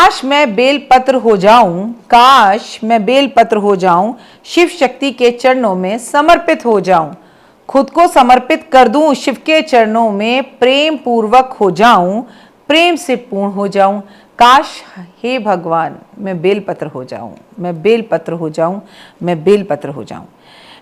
काश मैं बेलपत्र हो जाऊं, काश मैं बेलपत्र हो जाऊं, शिव शक्ति के चरणों में समर्पित हो जाऊं, खुद को समर्पित कर दूं शिव के चरणों में, प्रेम पूर्वक हो जाऊं, प्रेम से पूर्ण हो जाऊं। काश हे भगवान मैं बेलपत्र हो जाऊं, मैं बेलपत्र हो जाऊं, मैं बेलपत्र हो जाऊं।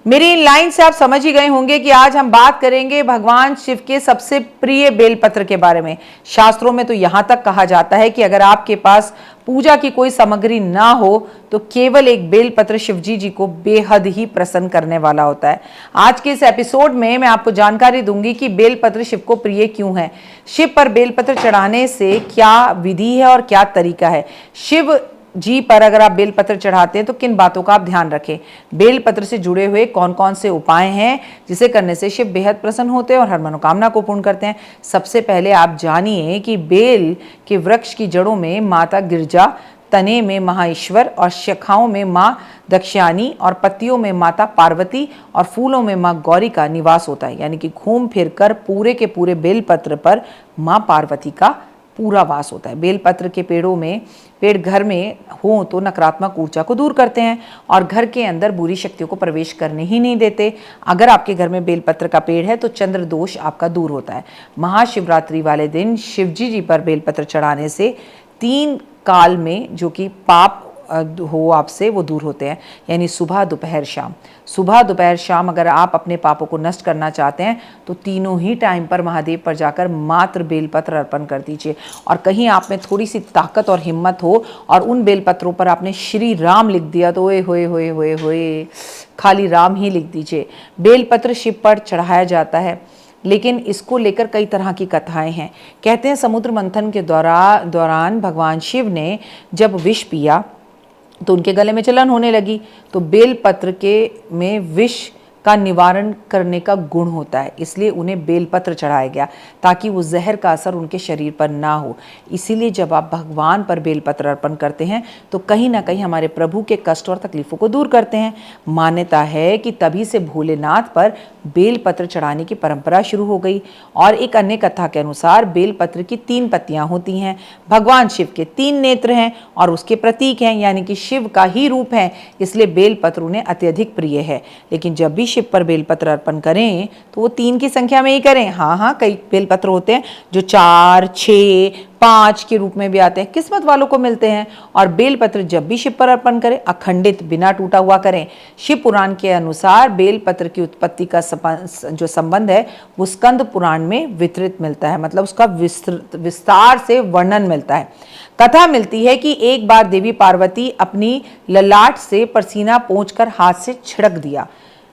मेरी इन लाइन से आप समझ ही गए होंगे कि आज हम बात करेंगे भगवान शिव के सबसे प्रिय बेलपत्र के बारे में। शास्त्रों में तो यहां तक कहा जाता है कि अगर आपके पास पूजा की कोई सामग्री ना हो तो केवल एक बेलपत्र शिवजी जी को बेहद ही प्रसन्न करने वाला होता है। आज के इस एपिसोड में मैं आपको जानकारी दूंगी कि बेलपत्र शिव को प्रिय क्यों है, शिव पर बेलपत्र चढ़ाने से क्या विधि है और क्या तरीका है, शिव जी पर अगर आप बेलपत्र चढ़ाते हैं तो किन बातों का आप ध्यान रखें, बेलपत्र से जुड़े हुए कौन कौन से उपाय हैं जिसे करने से शिव बेहद प्रसन्न होते हैं और हर मनोकामना को पूर्ण करते हैं। सबसे पहले आप जानिए कि बेल के वृक्ष की जड़ों में माता गिरजा, तने में महाईश्वर और शाखाओं में माँ दक्षिणानी और पत्तियों में माता पार्वती और फूलों में माँ गौरी का निवास होता है। यानी कि घूम फिर कर पूरे के पूरे बेलपत्र पर माँ पार्वती का पूरा वास होता है। बेलपत्र के पेड़ घर में हो तो नकारात्मक ऊर्जा को दूर करते हैं और घर के अंदर बुरी शक्तियों को प्रवेश करने ही नहीं देते। अगर आपके घर में बेलपत्र का पेड़ है तो चंद्र दोष आपका दूर होता है। महाशिवरात्रि वाले दिन शिवजी जी पर बेलपत्र चढ़ाने से 3 काल में जो कि पाप हो आपसे वो दूर होते हैं। यानी सुबह दोपहर शाम, सुबह दोपहर शाम अगर आप अपने पापों को नष्ट करना चाहते हैं तो तीनों ही टाइम पर महादेव पर जाकर मात्र बेलपत्र अर्पण कर दीजिए। और कहीं आप में थोड़ी सी ताकत और हिम्मत हो और उन बेलपत्रों पर आपने श्री राम लिख दिया तो ओए होए होए होए होए, खाली राम ही लिख दीजिए। बेलपत्र शिव पर चढ़ाया जाता है लेकिन इसको लेकर कई तरह की कथाएं हैं। कहते हैं समुद्र मंथन के दौरान भगवान शिव ने जब विष पिया तो उनके गले में जलन होने लगी, तो बेलपत्र के में विष का निवारण करने का गुण होता है, इसलिए उन्हें बेलपत्र चढ़ाया गया ताकि वो जहर का असर उनके शरीर पर ना हो। इसीलिए जब आप भगवान पर बेलपत्र अर्पण करते हैं तो कहीं ना कहीं हमारे प्रभु के कष्ट और तकलीफों को दूर करते हैं। मान्यता है कि तभी से भोलेनाथ पर बेलपत्र चढ़ाने की परंपरा शुरू हो गई। और एक अन्य कथा के अनुसार बेलपत्र की 3 पत्तियां होती हैं। भगवान शिव के 3 नेत्र हैं और उसके प्रतीक हैं, यानी कि शिव का ही रूप है, इसलिए बेलपत्र उन्हें अत्यधिक प्रिय है। लेकिन जब भी शिव पर बेलपत्र अर्पण करें तो वो 3 की संख्या में ही करें। हाँ, कई बेलपत्र होते हैं जो 4, 6, 5 के रूप में भी आते हैं, किस्मत वालों को मिलते हैं। और बेलपत्र जब भी शिव पर अर्पण करें अखंडित बिना टूटा हुआ करें। शिव पुराण के अनुसार बेलपत्र की उत्पत्ति का जो संबंध है वो स्कंद पुराण में वितरित मिलता है, मतलब उसका विस्तार से वर्णन मिलता है। कथा मिलती है कि एक बार देवी पार्वती अपनी ललाट से पसीना पोंछकर हाथ से छिड़क दिया,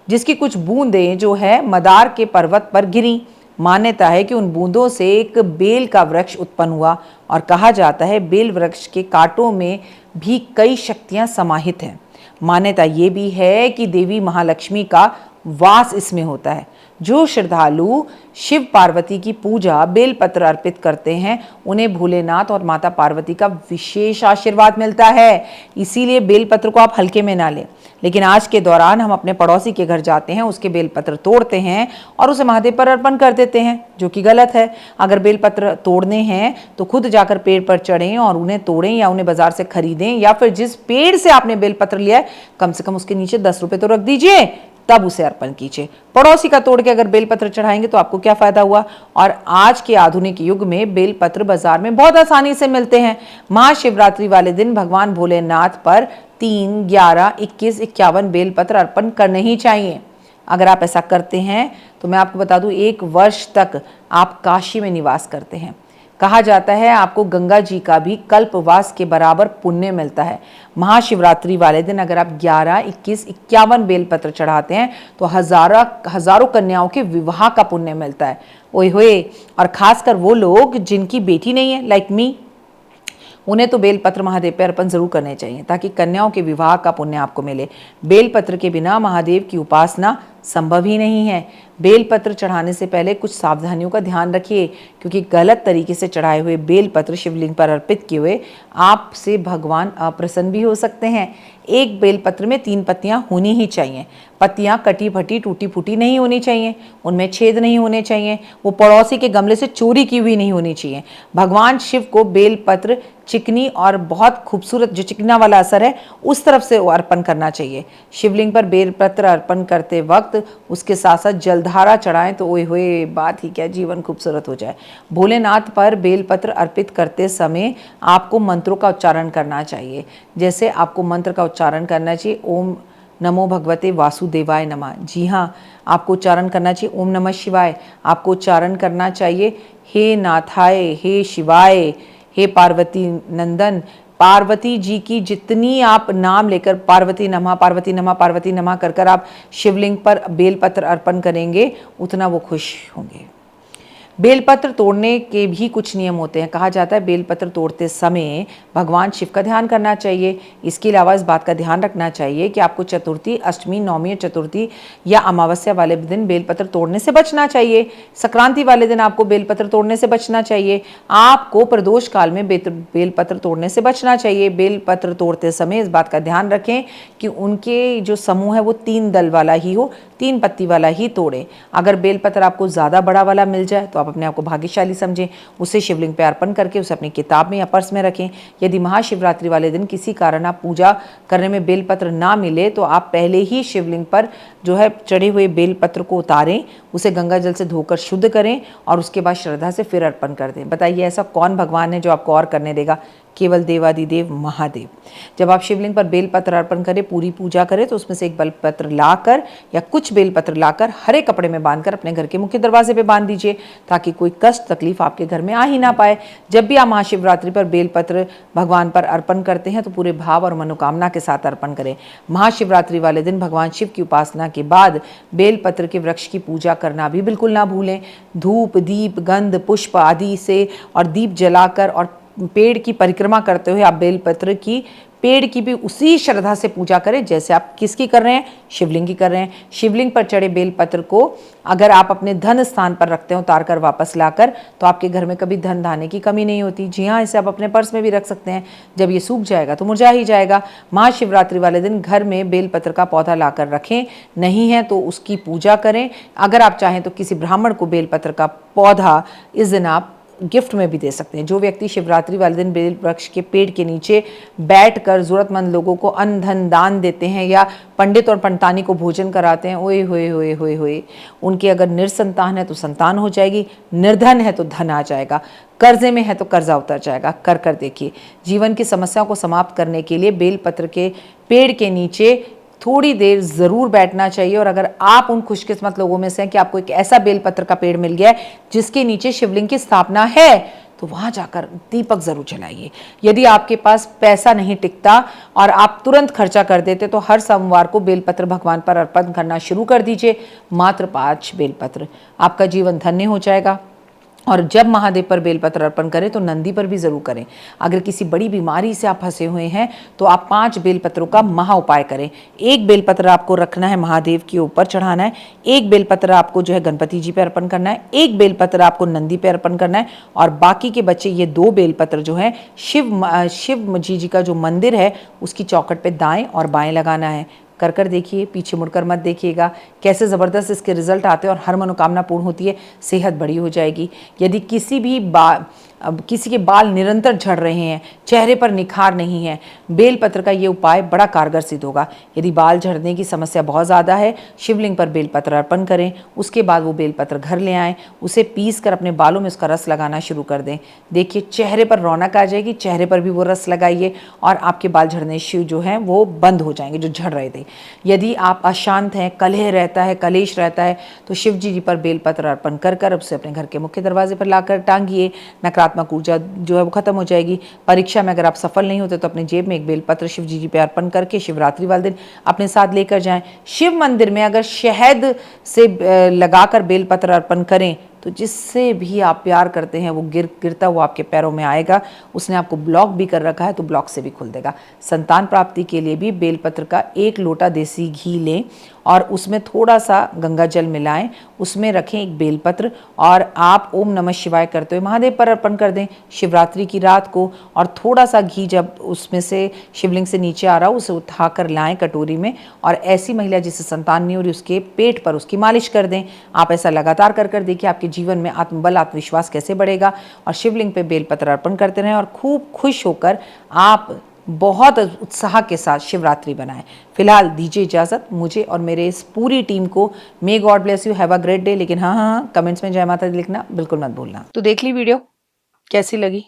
जिसकी कुछ बूंदें जो है मदार के पर्वत पर गिरी। मान्यता है कि उन बूंदों से एक बेल का वृक्ष उत्पन्न हुआ और कहा जाता है बेल वृक्ष के कांटों में भी कई शक्तियां समाहित हैं। मान्यता ये भी है कि देवी महालक्ष्मी का वास इसमें होता है। जो श्रद्धालु शिव पार्वती की पूजा बेलपत्र अर्पित करते हैं उन्हें भोलेनाथ और माता पार्वती का विशेष आशीर्वाद मिलता है। इसीलिए बेलपत्र को आप हल्के में ना लें। लेकिन आज के दौरान हम अपने पड़ोसी के घर जाते हैं, उसके बेलपत्र तोड़ते हैं और उसे महादेव पर अर्पण कर देते हैं, जो कि गलत है। अगर बेलपत्र तोड़ने हैं तो खुद जाकर पेड़ पर चढ़ें और उन्हें तोड़ें या उन्हें बाजार से खरीदें, या फिर जिस पेड़ से आपने बेलपत्र लिया है कम से कम उसके नीचे 10 रुपए तो रख दीजिए, तब उसे अर्पण कीजिए। पड़ोसी का तोड़ के अगर बेलपत्र चढ़ाएंगे तो आपको क्या फायदा हुआ। और आज के आधुनिक युग में बेलपत्र बाजार में बहुत आसानी से मिलते हैं। महाशिवरात्रि वाले दिन भगवान भोलेनाथ पर 3, 11, 21, 51 बेलपत्र अर्पण करने ही चाहिए। अगर आप ऐसा करते हैं तो मैं आपको बता दूं 1 वर्ष तक आप काशी में निवास करते हैं। कहा जाता है आपको गंगा जी का भी कल्पवास के बराबर पुण्य मिलता है। महाशिवरात्रि वाले दिन अगर आप 11, 21, 51 बेलपत्र चढ़ाते हैं तो हजारों कन्याओं के विवाह का पुण्य मिलता है। ओए होए, और खासकर वो लोग जिनकी बेटी नहीं है, लाइक मी, उन्हें तो बेलपत्र महादेव पे अर्पण जरूर करने चाहिए ताकि कन्याओं के विवाह का पुण्य आपको मिले। बेलपत्र के बिना महादेव की उपासना संभव ही नहीं है। बेलपत्र चढ़ाने से पहले कुछ सावधानियों का ध्यान रखिए, क्योंकि गलत तरीके से चढ़ाए हुए बेलपत्र शिवलिंग पर अर्पित किए हुए आपसे भगवान अप्रसन्न भी हो सकते हैं। एक बेलपत्र में 3 पत्तियां होनी ही चाहिए। पत्तियां कटी फटी टूटी फूटी नहीं होनी चाहिए, उनमें छेद नहीं होने चाहिए, वो पड़ोसी के गमले से चोरी की हुई नहीं होनी चाहिए। भगवान शिव को बेलपत्र चिकनी और बहुत खूबसूरत जो चिकना वाला असर है उस तरफ से अर्पण करना चाहिए। शिवलिंग पर बेलपत्र अर्पण करते वक्त उसके साथ साथ जलधारा चढ़ाएं तो ओए होए बात ही क्या, जीवन खूबसूरत हो जाए। भोलेनाथ पर बेलपत्र अर्पित करते समय आपको मंत्रों का उच्चारण करना चाहिए। जैसे आपको मंत्र का उच्चारण करना चाहिए, ओम नमो भगवते वासुदेवाय नमः। जी हाँ, आपको उच्चारण करना चाहिए ओम नमः शिवाय। आपको उच्चारण करना चाहिए हे नाथाय, हे शिवाय, हे पार्वती नंदन। पार्वती जी की जितनी आप नाम लेकर पार्वती नमः पार्वती नमः पार्वती नमः कर कर आप शिवलिंग पर बेलपत्र अर्पण करेंगे, उतना वो खुश होंगे। बेलपत्र तोड़ने के भी कुछ नियम होते हैं। कहा जाता है बेलपत्र तोड़ते समय भगवान शिव का ध्यान करना चाहिए। इसके अलावा इस बात का ध्यान रखना चाहिए कि आपको चतुर्थी, अष्टमी, नवमी, चतुर्थी या अमावस्या वाले दिन बेलपत्र तोड़ने से बचना चाहिए। संक्रांति वाले दिन आपको बेलपत्र तोड़ने से बचना चाहिए। आपको प्रदोष काल में बेलपत्र तोड़ने से बचना चाहिए। बेलपत्र तोड़ते समय इस बात का ध्यान रखें कि उनके जो समूह है वो 3 दल वाला ही हो, 3 पत्ती वाला ही तोड़े। अगर बेलपत्र आपको ज़्यादा बड़ा वाला मिल जाए तो आप अपने आप को भाग्यशाली समझें। उसे शिवलिंग पे अर्पण करके उसे अपनी किताब में या पर्स में रखें। यदि महाशिवरात्रि वाले दिन किसी कारण आप पूजा करने में बेलपत्र ना मिले तो आप पहले ही शिवलिंग पर जो है चढ़े हुए बेलपत्र को उतारें, उसे गंगा जल से धोकर शुद्ध करें और उसके बाद श्रद्धा से फिर अर्पण कर दें। बताइए ऐसा कौन भगवान है जो आपको और करने देगा? केवल देवादिदेव महादेव। जब आप शिवलिंग पर बेलपत्र अर्पण करें, पूरी पूजा करें, तो उसमें से एक बेलपत्र लाकर या कुछ बेलपत्र लाकर हरे कपड़े में बांधकर अपने घर के मुख्य दरवाजे पे बांध दीजिए, ताकि कोई कष्ट तकलीफ आपके घर में आ ही ना पाए। जब भी आप महाशिवरात्रि पर बेलपत्र भगवान पर अर्पण करते हैं तो पूरे भाव और मनोकामना के साथ अर्पण करें। महाशिवरात्रि वाले दिन भगवान शिव की उपासना के बाद बेलपत्र के वृक्ष की पूजा करना भी बिल्कुल ना भूलें। धूप, दीप, गंध, पुष्प आदि से और दीप जलाकर और पेड़ की परिक्रमा करते हुए आप बेलपत्र की पेड़ की भी उसी श्रद्धा से पूजा करें जैसे आप किसकी कर रहे हैं? शिवलिंग की कर रहे हैं। शिवलिंग पर चढ़े बेलपत्र को अगर आप अपने धन स्थान पर रखते हैं उतार कर वापस लाकर, तो आपके घर में कभी धन धाने की कमी नहीं होती। जी हाँ, इसे आप अपने पर्स में भी रख सकते हैं। जब ये सूख जाएगा तो मुरझा ही जाएगा। महाशिवरात्रि वाले दिन घर में बेलपत्र का पौधा लाकर रखें, नहीं है तो उसकी पूजा करें। अगर आप चाहें तो किसी ब्राह्मण को बेलपत्र का पौधा इस दिन आप गिफ्ट में भी दे सकते हैं। जो व्यक्ति शिवरात्रि वाले दिन बेल वृक्ष के पेड़ के नीचे बैठकर जरूरतमंद लोगों को अन्न धन दान देते हैं या पंडित और पंडितानी को भोजन कराते हैं, ओए होए होए होए होए, उनके अगर निरसंतान है तो संतान हो जाएगी, निर्धन है तो धन आ जाएगा, कर्जे में है तो कर्जा उतर जाएगा। कर कर देखिए। जीवन की समस्याओं को समाप्त करने के लिए बेलपत्र के पेड़ के नीचे थोड़ी देर ज़रूर बैठना चाहिए। और अगर आप उन खुशकिस्मत लोगों में से हैं कि आपको एक ऐसा बेलपत्र का पेड़ मिल गया है जिसके नीचे शिवलिंग की स्थापना है, तो वहाँ जाकर दीपक ज़रूर जलाइए। यदि आपके पास पैसा नहीं टिकता और आप तुरंत खर्चा कर देते तो हर सोमवार को बेलपत्र भगवान पर अर्पण करना शुरू कर दीजिए। मात्र 5 बेलपत्र, आपका जीवन धन्य हो जाएगा। और जब महादेव पर बेलपत्र अर्पण करें तो नंदी पर भी जरूर करें। अगर किसी बड़ी बीमारी से आप फंसे हुए हैं तो आप 5 बेलपत्रों का महा उपाय करें। 1 बेलपत्र आपको रखना है महादेव के ऊपर चढ़ाना है, 1 बेलपत्र आपको जो है गणपति जी पे अर्पण करना है, 1 बेलपत्र आपको नंदी पे अर्पण करना है और बाकी के बच्चे ये 2 बेलपत्र जो है शिव जी का जो मंदिर है उसकी चौखट पे दाएं और बाएं लगाना है। कर देखिए, पीछे मुड़कर मत देखिएगा। कैसे ज़बरदस्त इसके रिजल्ट आते हैं और हर मनोकामना पूर्ण होती है, सेहत बड़ी हो जाएगी। यदि किसी के बाल निरंतर झड़ रहे हैं, चेहरे पर निखार नहीं है, बेलपत्र का ये उपाय बड़ा कारगर सिद्ध होगा। यदि बाल झड़ने की समस्या बहुत ज़्यादा है, शिवलिंग पर बेलपत्र अर्पण करें, उसके बाद वो बेलपत्र घर ले आएँ, उसे पीस कर अपने बालों में उसका रस लगाना शुरू कर दें। देखिए चेहरे पर रौनक आ जाएगी। चेहरे पर भी वो रस लगाइए और आपके बाल झड़ने जो हैं वो बंद हो जाएंगे, जो झड़ रहे थे। यदि आप अशांत हैं, कलह रहता है, कलेश रहता है, तो शिव जी पर बेलपत्र अर्पण कर उसे अपने घर के मुख्य दरवाजे पर लाकर टांगिए। नकारात्मक ऊर्जा जो है वो खत्म हो जाएगी। परीक्षा में अगर आप सफल नहीं होते तो अपने जेब में एक बेलपत्र शिव जी पे अर्पण करके शिवरात्रि वाले दिन अपने साथ लेकर जाएं। शिव मंदिर में अगर शहद से लगाकर बेलपत्र अर्पण करें तो जिससे भी आप प्यार करते हैं वो गिरता हुआ आपके पैरों में आएगा। उसने आपको ब्लॉक भी कर रखा है तो ब्लॉक से भी खुल देगा। संतान प्राप्ति के लिए भी बेलपत्र का 1 लोटा देसी घी लें और उसमें थोड़ा सा गंगा जल मिलाएं, उसमें रखें एक बेलपत्र और आप ओम नमः शिवाय करते हुए महादेव पर अर्पण कर दें शिवरात्रि की रात को। और थोड़ा सा घी जब उसमें से शिवलिंग से नीचे आ रहा हो उसे उठा कर लाएँ कटोरी में, और ऐसी महिला जिसे संतान नहीं हो रही उसके पेट पर उसकी मालिश कर दें। आप ऐसा लगातार कर देखिए आपके जीवन में आत्मबल आत्मविश्वास कैसे बढ़ेगा। और शिवलिंग पे बेलपत्र अर्पण करते रहें और खूब खुश होकर आप बहुत उत्साह के साथ शिवरात्रि बनाएं। फिलहाल दीजिए इजाज़त मुझे और मेरे इस पूरी टीम को। May God bless you, have a great day. लेकिन हाँ, कमेंट्स में जय माता दी लिखना बिल्कुल मत भूलना। तो देख ली वीडियो, कैसी लगी,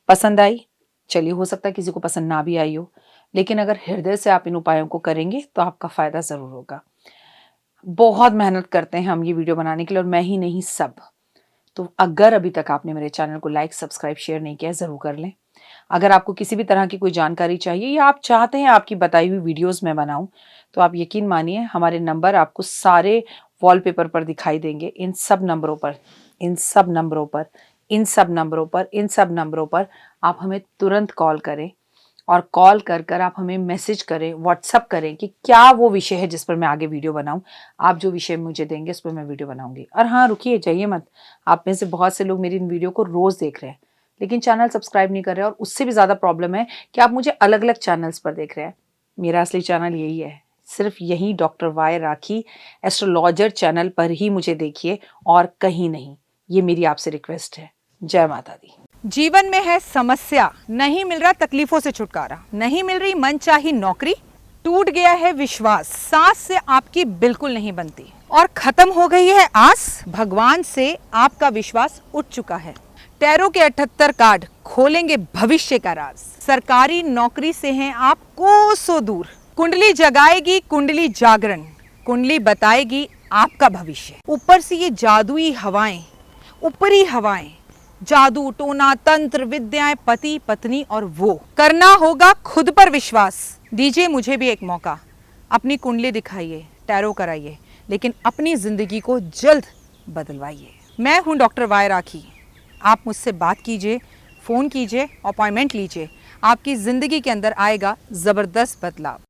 पसंद आई? चलिए, हो सकता है किसी को पसंद ना भी आई हो, लेकिन अगर हृदय से आप इन उपायों को करेंगे तो आपका फ़ायदा ज़रूर होगा। बहुत मेहनत करते हैं हम ये वीडियो बनाने के लिए, और मैं ही नहीं सब। तो अगर अभी तक आपने मेरे चैनल को लाइक सब्सक्राइब शेयर नहीं किया, ज़रूर कर लें। अगर आपको किसी भी तरह की कोई जानकारी चाहिए या आप चाहते हैं आपकी बताई हुई वीडियोस मैं बनाऊं, तो आप यकीन मानिए हमारे नंबर आपको सारे वॉलपेपर पर दिखाई देंगे। इन सब नंबरों पर, इन सब नंबरों पर, इन सब नंबरों पर, इन सब नंबरों पर आप हमें तुरंत कॉल करें, और कॉल कर कर आप हमें मैसेज करें, व्हाट्सअप करें कि क्या वो विषय है जिस पर मैं आगे वीडियो बनाऊं। आप जो विषय मुझे देंगे उस पर मैं वीडियो बनाऊंगी। और हाँ, रुकिए, जाइए मत। आप में से बहुत से लोग मेरी इन वीडियो को रोज़ देख रहे हैं लेकिन चैनल सब्सक्राइब नहीं कर रहे, और उससे भी ज़्यादा प्रॉब्लम है कि आप मुझे अलग अलग चैनल्स पर देख रहे हैं। मेरा असली चैनल यही है, सिर्फ यही डॉक्टर वाई राखी एस्ट्रोलॉजर चैनल पर ही मुझे देखिए और कहीं नहीं। ये मेरी आपसे रिक्वेस्ट है। जय माता दी। जीवन में है समस्या, नहीं मिल रहा तकलीफों से छुटकारा, नहीं मिल रही मनचाही नौकरी, टूट गया है विश्वास, सांस से आपकी बिल्कुल नहीं बनती और खत्म हो गई है आस, भगवान से आपका विश्वास उठ चुका है। टैरो के 78 कार्ड खोलेंगे भविष्य का राज। सरकारी नौकरी से हैं आप कोसों दूर, कुंडली जगाएगी कुंडली जागरण, कुंडली बताएगी आपका भविष्य। ऊपर से ये जादुई हवाएं, ऊपरी हवाएं, जादू टोना तंत्र विद्याएं, पति पत्नी और वो, करना होगा खुद पर विश्वास। दीजिए मुझे भी एक मौका, अपनी कुंडली दिखाइए, टैरो कराइए, लेकिन अपनी जिंदगी को जल्द बदलवाइए। मैं हूं डॉक्टर वाई राखी। आप मुझसे बात कीजिए, फ़ोन कीजिए, अपॉइंटमेंट लीजिए, आपकी ज़िंदगी के अंदर आएगा ज़बरदस्त बदलाव।